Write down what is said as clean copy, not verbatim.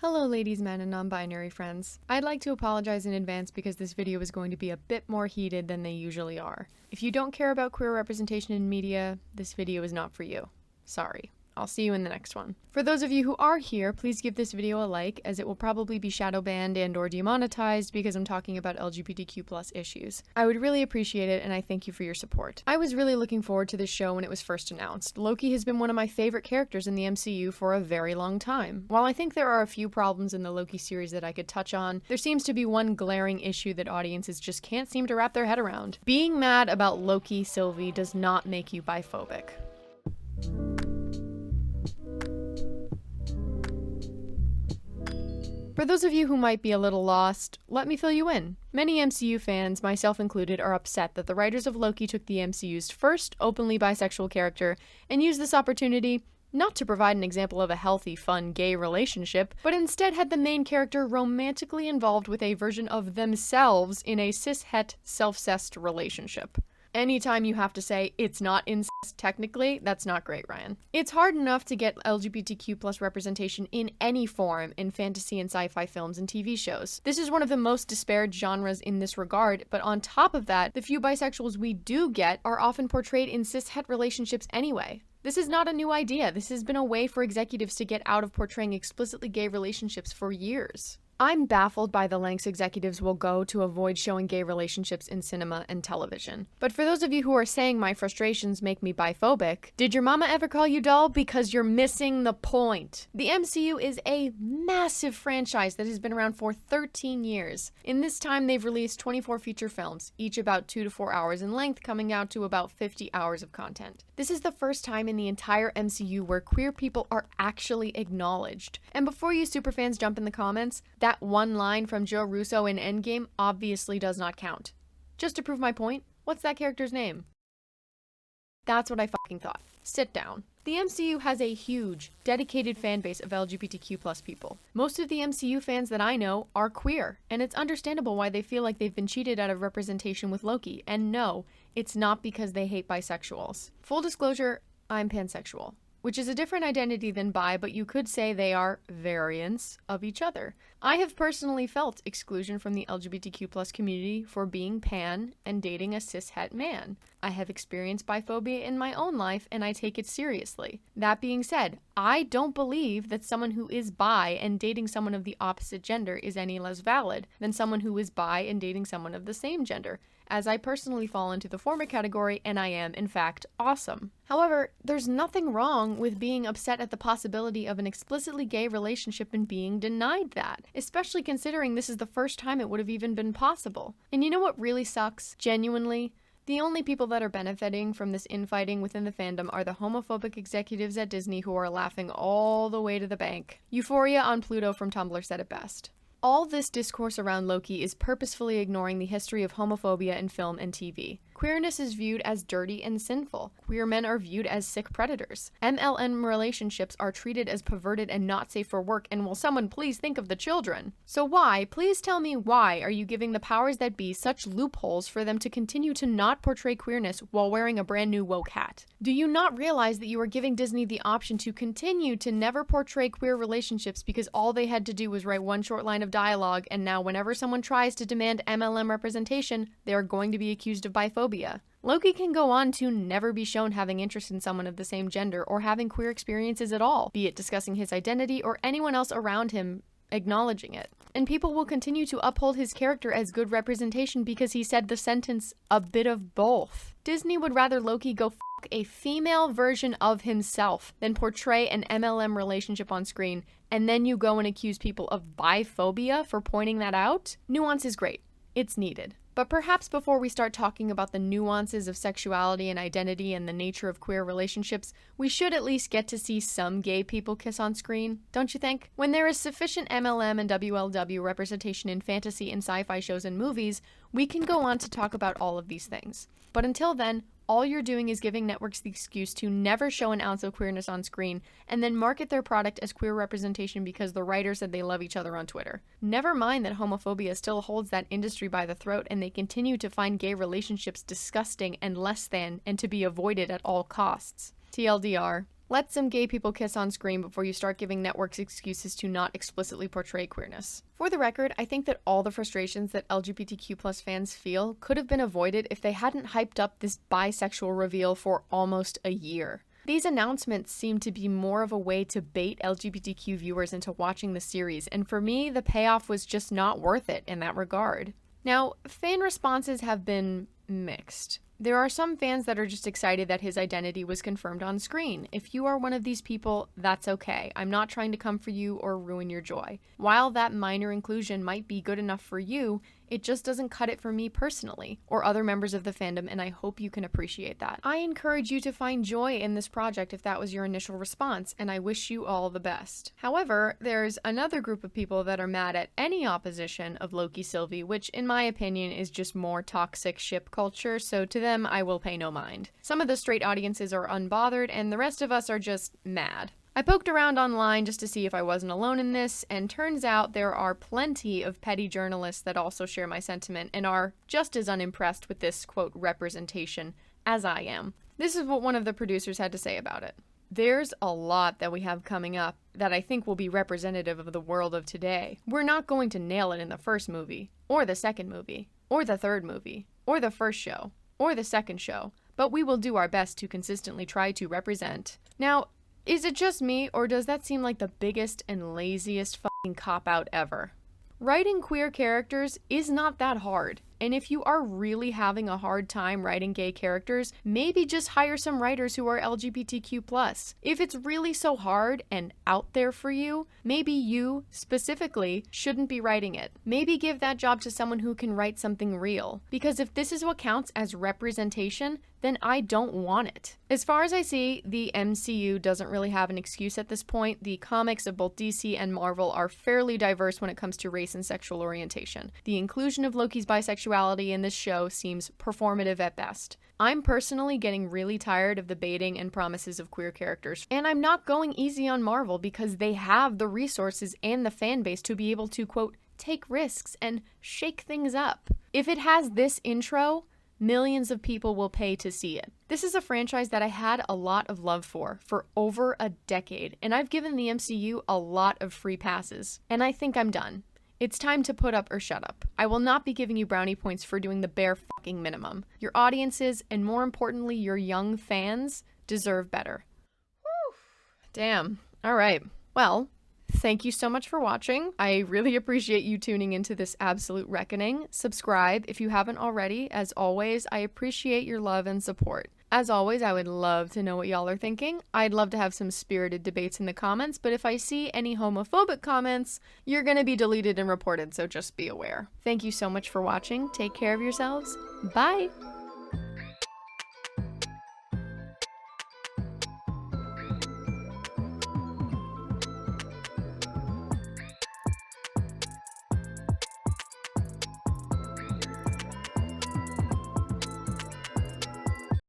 Hello ladies, men, and non-binary friends. I'd like to apologize in advance because this video is going to be a bit more heated than they usually are. If you don't care about queer representation in media, this video is not for you. Sorry. I'll see you in the next one. For those of you who are here, please give this video a like, as it will probably be shadow banned and or demonetized because I'm talking about LGBTQ+ issues. I would really appreciate it, and I thank you for your support. I was really looking forward to this show when it was first announced. Loki has been one of my favorite characters in the MCU for a very long time. While I think there are a few problems in the Loki series that I could touch on, there seems to be one glaring issue that audiences just can't seem to wrap their head around. Being mad about loki+sylvie does not make you biphobic. For those of you who might be a little lost, let me fill you in. Many MCU fans, myself included, are upset that the writers of Loki took the MCU's first openly bisexual character and used this opportunity not to provide an example of a healthy, fun, gay relationship, but instead had the main character romantically involved with a version of themselves in a cis-het, self-cessed relationship. Anytime you have to say, it's not incest technically, that's not great, Ryan. It's hard enough to get LGBTQ+ representation in any form in fantasy and sci-fi films and TV shows. This is one of the most disparaged genres in this regard, but on top of that, the few bisexuals we do get are often portrayed in cis-het relationships anyway. This is not a new idea. This has been a way for executives to get out of portraying explicitly gay relationships for years. I'm baffled by the lengths executives will go to avoid showing gay relationships in cinema and television. But for those of you who are saying my frustrations make me biphobic, did your mama ever call you dull? Because you're missing the point. The MCU is a massive franchise that has been around for 13 years. In this time, they've released 24 feature films, each about 2 to 4 hours in length, coming out to about 50 hours of content. This is the first time in the entire MCU where queer people are actually acknowledged. And before you superfans jump in the comments, that one line from Joe Russo in Endgame obviously does not count. Just to prove my point, what's that character's name? That's what I fucking thought. Sit down. The MCU has a huge, dedicated fan base of LGBTQ+ people. Most of the MCU fans that I know are queer, and it's understandable why they feel like they've been cheated out of representation with Loki. And no, it's not because they hate bisexuals. Full disclosure, I'm pansexual, which is a different identity than bi, but you could say they are variants of each other. I have personally felt exclusion from the LGBTQ+ community for being pan and dating a cis-het man. I have experienced biphobia in my own life, and I take it seriously. That being said, I don't believe that someone who is bi and dating someone of the opposite gender is any less valid than someone who is bi and dating someone of the same gender, as I personally fall into the former category and I am, in fact, awesome. However, there's nothing wrong with being upset at the possibility of an explicitly gay relationship and being denied that, especially considering this is the first time it would have even been possible. And you know what really sucks? Genuinely, the only people that are benefiting from this infighting within the fandom are the homophobic executives at Disney who are laughing all the way to the bank. Euphoria on Pluto from Tumblr said it best. All this discourse around Loki is purposefully ignoring the history of homophobia in film and TV. Queerness is viewed as dirty and sinful. Queer men are viewed as sick predators. MLM relationships are treated as perverted and not safe for work, and will someone please think of the children? So why, please tell me why, are you giving the powers that be such loopholes for them to continue to not portray queerness while wearing a brand new woke hat? Do you not realize that you are giving Disney the option to continue to never portray queer relationships because all they had to do was write one short line of dialogue, and now whenever someone tries to demand MLM representation, they are going to be accused of biphobia? Loki can go on to never be shown having interest in someone of the same gender or having queer experiences at all, be it discussing his identity or anyone else around him acknowledging it. And people will continue to uphold his character as good representation because he said the sentence, a bit of both. Disney would rather Loki go fuck a female version of himself than portray an MLM relationship on screen, and then you go and accuse people of biphobia for pointing that out? Nuance is great. It's needed. But perhaps before we start talking about the nuances of sexuality and identity and the nature of queer relationships, we should at least get to see some gay people kiss on screen, don't you think? When there is sufficient MLM and WLW representation in fantasy and sci-fi shows and movies, we can go on to talk about all of these things. But until then, all you're doing is giving networks the excuse to never show an ounce of queerness on screen and then market their product as queer representation because the writer said they love each other on Twitter. Never mind that homophobia still holds that industry by the throat and they continue to find gay relationships disgusting and less than and to be avoided at all costs. TLDR. Let some gay people kiss on screen before you start giving networks excuses to not explicitly portray queerness. For the record, I think that all the frustrations that LGBTQ+ fans feel could have been avoided if they hadn't hyped up this bisexual reveal for almost a year. These announcements seem to be more of a way to bait LGBTQ viewers into watching the series, and for me, the payoff was just not worth it in that regard. Now, fan responses have been mixed. There are some fans that are just excited that his identity was confirmed on screen. If you are one of these people, that's okay. I'm not trying to come for you or ruin your joy. While that minor inclusion might be good enough for you, it just doesn't cut it for me personally, or other members of the fandom, and I hope you can appreciate that. I encourage you to find joy in this project if that was your initial response, and I wish you all the best. However, there's another group of people that are mad at any opposition of loki+sylvie, which in my opinion is just more toxic ship culture, so to them I will pay no mind. Some of the straight audiences are unbothered, and the rest of us are just mad. I poked around online just to see if I wasn't alone in this, and turns out there are plenty of petty journalists that also share my sentiment and are just as unimpressed with this, quote, representation as I am. This is what one of the producers had to say about it. There's a lot that we have coming up that I think will be representative of the world of today. We're not going to nail it in the first movie, or the second movie, or the third movie, or the first show, or the second show, but we will do our best to consistently try to represent. Now, is it just me, or does that seem like the biggest and laziest fucking cop-out ever? Writing queer characters is not that hard, and if you are really having a hard time writing gay characters, maybe just hire some writers who are LGBTQ+. If it's really so hard and out there for you, maybe you, specifically, shouldn't be writing it. Maybe give that job to someone who can write something real, because if this is what counts as representation, then I don't want it. As far as I see, the MCU doesn't really have an excuse at this point. The comics of both DC and Marvel are fairly diverse when it comes to race and sexual orientation. The inclusion of Loki's bisexuality in this show seems performative at best. I'm personally getting really tired of the baiting and promises of queer characters, and I'm not going easy on Marvel because they have the resources and the fan base to be able to, quote, take risks and shake things up. If it has this intro, millions of people will pay to see it. This is a franchise that I had a lot of love for over a decade, and I've given the MCU a lot of free passes, and I think I'm done. It's time to put up or shut up. I will not be giving you brownie points for doing the bare fucking minimum. Your audiences, and more importantly, your young fans, deserve better. Whew. Damn. All right. Well, thank you so much for watching. I really appreciate you tuning into this absolute reckoning. Subscribe if you haven't already. As always, I appreciate your love and support. As always, I would love to know what y'all are thinking. I'd love to have some spirited debates in the comments, but if I see any homophobic comments, you're gonna be deleted and reported, so just be aware. Thank you so much for watching. Take care of yourselves. Bye!